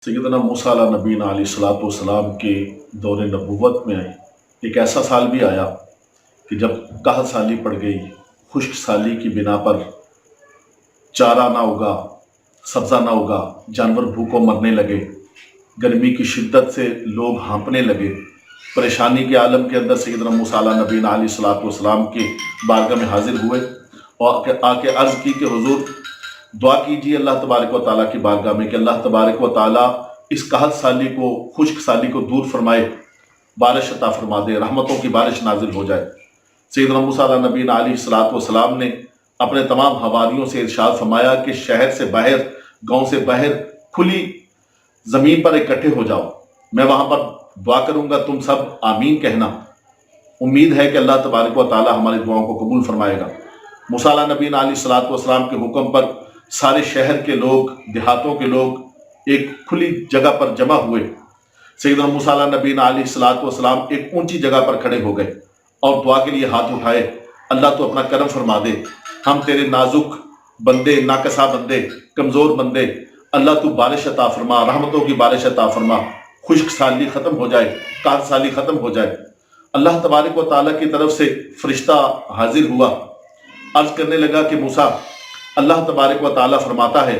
सैयदना मूसा अला नबीना अलैहिस्सलाम के दौर नबूवत में एक ऐसा साल भी आया कि जब कहत साली पड़ गई, खुश्क साली की बिना पर चारा ना उगा, सब्ज़ा ना उगा, जानवर भूखों मरने लगे, गर्मी की शिद्दत से लोग हाँपने लगे। परेशानी के आलम के अंदर सैयदना मूसा अला नबीना अलैहिस्सलाम के बारगाह में हाजिर हुए और आके अर्ज़ की कि हुजूर दुआ कीजिए अल्लाह तबारक व तआला की बारगाह में कि अल्लाह तबारक व तआला इस कहत साली को, खुश्क साली को दूर फरमाए, बारिश अता फरमा दे, रहमतों की बारिश नाजिल हो जाए। सैयदना मूसा अला नबीना अलैहिस्सलाम ने अपने तमाम हवारियों से इरशाद फरमाया कि शहर से बाहर, गांव से बाहर खुली ज़मीन पर इकट्ठे हो जाओ, मैं वहाँ पर दुआ करूँगा, तुम सब आमीन कहना। उम्मीद है कि अल्लाह तबारक व तआला हमारी दुआओं को कबूल फरमाएगा। मूसा अला नबीना अलैहिस्सलाम के हुक्म पर सारे शहर के लोग, देहातों के लोग एक खुली जगह पर जमा हुए। सैयदना मूसा अला नबीना अलैहिस्सलाम एक ऊंची जगह पर खड़े हो गए और दुआ के लिए हाथ उठाए, अल्लाह तो अपना करम फरमा दे, हम तेरे नाजुक बंदे, नाकसा बंदे, कमज़ोर बंदे, अल्लाह तू बारिश अता फरमा, रहमतों की बारिश अता फरमा, खुश्क साली ख़त्म हो जाए, कहत साली ख़त्म हो जाए। अल्लाह तबारक व तआला की तरफ से फरिश्ता हाजिर हुआ, अर्ज़ करने लगा कि मूसा, अल्लाह तबारक व तआला फरमाता है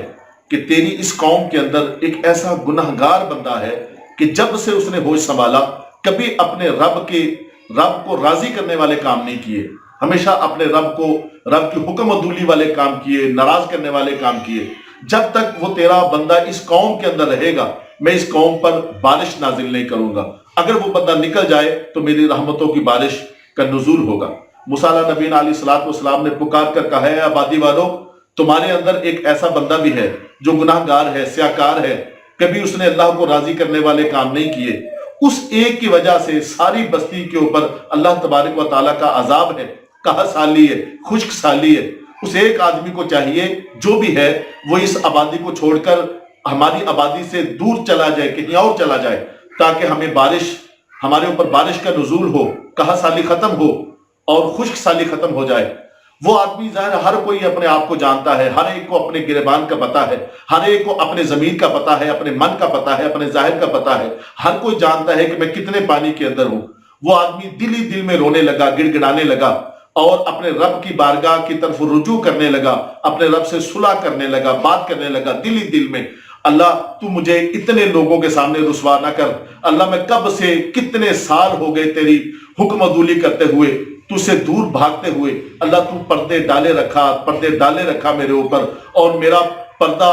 कि तेरी इस कौम के अंदर एक ऐसा गुनहगार बंदा है कि जब से उसने होश संभाला कभी अपने रब को राजी करने वाले काम नहीं किए, हमेशा अपने रब की हुक्म अदूली वाले काम किए, नाराज करने वाले काम किए। जब तक वो तेरा बंदा इस कौम के अंदर रहेगा, मैं इस कौम पर बारिश नाजिल नहीं करूंगा। अगर वो बंदा निकल जाए तो मेरी रहमतों की बारिश का नुज़ूल होगा। मूसा अला नबीना अलैहिस्सलाम ने पुकार कर कहा है, आबादी वालों, तुम्हारे अंदर एक ऐसा बंदा भी है जो गुनाहगार है, स्याकार है, कभी उसने अल्लाह को राजी करने वाले काम नहीं किए। उस एक की वजह से सारी बस्ती के ऊपर अल्लाह तबारक व तआला का अजाब है, कहत साली है, खुश्क साली है। उस एक आदमी को चाहिए जो भी है वो इस आबादी को छोड़कर हमारी आबादी से दूर चला जाए, कहीं और चला जाए, ताकि हमारे ऊपर बारिश का नुज़ूल हो, कहत साली खत्म हो और खुश्क साली खत्म हो जाए। वो आदमी ज़ाहिर हर कोई अपने आप को जानता है, हर एक को अपने गिरबान का पता है, हर एक को अपने ज़मीर का पता है, अपने मन का पता है, अपने ज़ाहिर का पता है। हर कोई जानता है कि मैं कितने पानी के अंदर हूँ। वो आदमी दिल ही दिल में रोने लगा, गिड़गिड़ाने लगा और अपने रब की बारगाह की तरफ रुजू करने लगा, अपने रब से सुलह करने लगा, बात करने लगा दिल ही दिल में। अल्लाह तू मुझे इतने लोगों के सामने रुसवा ना कर। अल्लाह मैं कब से, कितने साल हो गए तेरी हुक्म अदूली करते हुए, तुझसे दूर भागते हुए। अल्लाह तू पर्दे डाले रखा मेरे ऊपर और मेरा पर्दा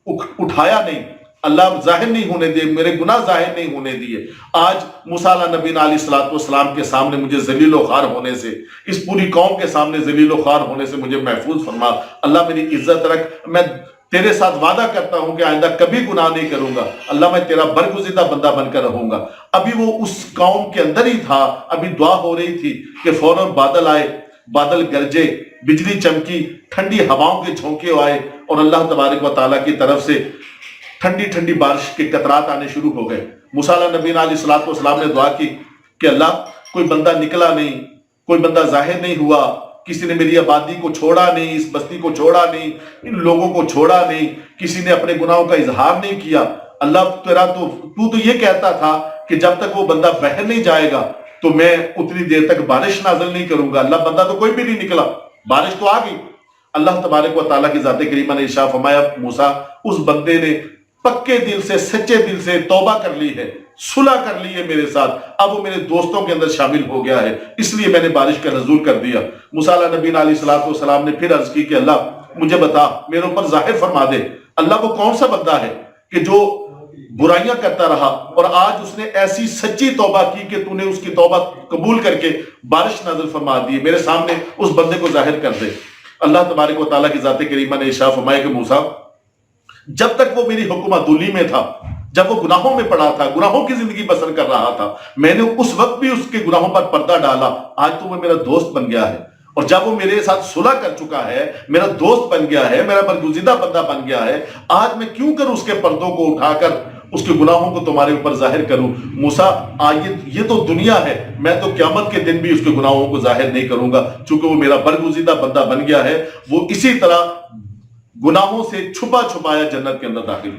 उठाया नहीं। अल्लाह जाहिर नहीं होने दिए, मेरे गुनाह जाहिर नहीं होने दिए। आज मूसा अला नबीना अलैहिस्सलाम के सामने मुझे जलीलो ख्वार होने से, इस पूरी कौम के सामने जलीलो ख्वार होने से मुझे महफूज फरमा। अल्लाह मेरी इज्जत रख। मैं तेरे साथ वादा करता हूं कि आइंदा कभी गुनाह नहीं करूंगा। अल्लाह मैं तेरा बरगुज़िदा बंदा बनकर रहूंगा। अभी वो उस कौम के अंदर ही था, अभी दुआ हो रही थी कि फौरन बादल आए, बादल गरजे, बिजली चमकी, ठंडी हवाओं के झोंके आए और अल्लाह तबारक व तआला की तरफ से ठंडी ठंडी बारिश के कतरात आने शुरू हो गए। मूसा अला नबीना अलैहिस्सलाम ने दुआ की कि अल्लाह कोई बंदा निकला नहीं, कोई बंदा जाहिर नहीं हुआ, किसी ने मेरी आबादी को छोड़ा नहीं, इस बस्ती को छोड़ा नहीं, इन लोगों को छोड़ा नहीं, किसी ने अपने गुनाहों का इजहार नहीं किया। अल्लाह तू तो ये कहता था कि जब तक वो बंदा बाहर नहीं जाएगा तो मैं उतनी देर तक बारिश नाज़िल नहीं करूंगा। अल्लाह बंदा तो कोई भी नहीं निकला, बारिश तो आ गई। अल्लाह तबारक व तआला की ज़ात करीमा ने इरशाद फरमाया, मूसा उस बंदे ने पक्के दिल से, सच्चे दिल से तौबा कर ली है, सुलह कर ली है मेरे साथ, अब वो मेरे दोस्तों के अंदर शामिल हो गया है, इसलिए मैंने बारिश का नज़ूल कर दिया। मूसा अला नबीना अलैहिस्सलाम ने फिर अर्ज की कि अल्लाह मुझे बता, मेरे ऊपर जाहिर फरमा दे, अल्लाह वो कौन सा बंदा है कि जो बुराइयां करता रहा और आज उसने ऐसी सच्ची तौबा की कि तूने उसकी तौबा कबूल करके बारिश नाज़िल फरमा दी। मेरे सामने उस बंदे को जाहिर कर दे। अल्लाह तबारक व तआला की ज़ात करीमा ने इरशाद फरमाया कि मूसा जब तक वो मेरी हुक्म अदूली में था, जब वो गुनाहों में पड़ा था, गुनाहों की जिंदगी बसर कर रहा था, मैंने उस वक्त भी उसके गुनाहों पर पर्दा डाला। आज तो वो मेरा दोस्त बन गया है और जब वो मेरे साथ सुलह कर चुका है, मेरा दोस्त बन गया है, मेरा बरगुज़िदा बंदा बन गया है, आज मैं क्यों कर उसके पर्दों को उठाकर उसके गुनाहों को तुम्हारे ऊपर जाहिर करूं। मूसा ये तो दुनिया है, मैं तो क़यामत के दिन भी उसके गुनाहों को जाहिर नहीं करूंगा, चूंकि वो मेरा बरगुज़िदा बंदा बन गया है। वो इसी तरह गुनाहों से छुपा छुपाया जन्नत के अंदर दाखिल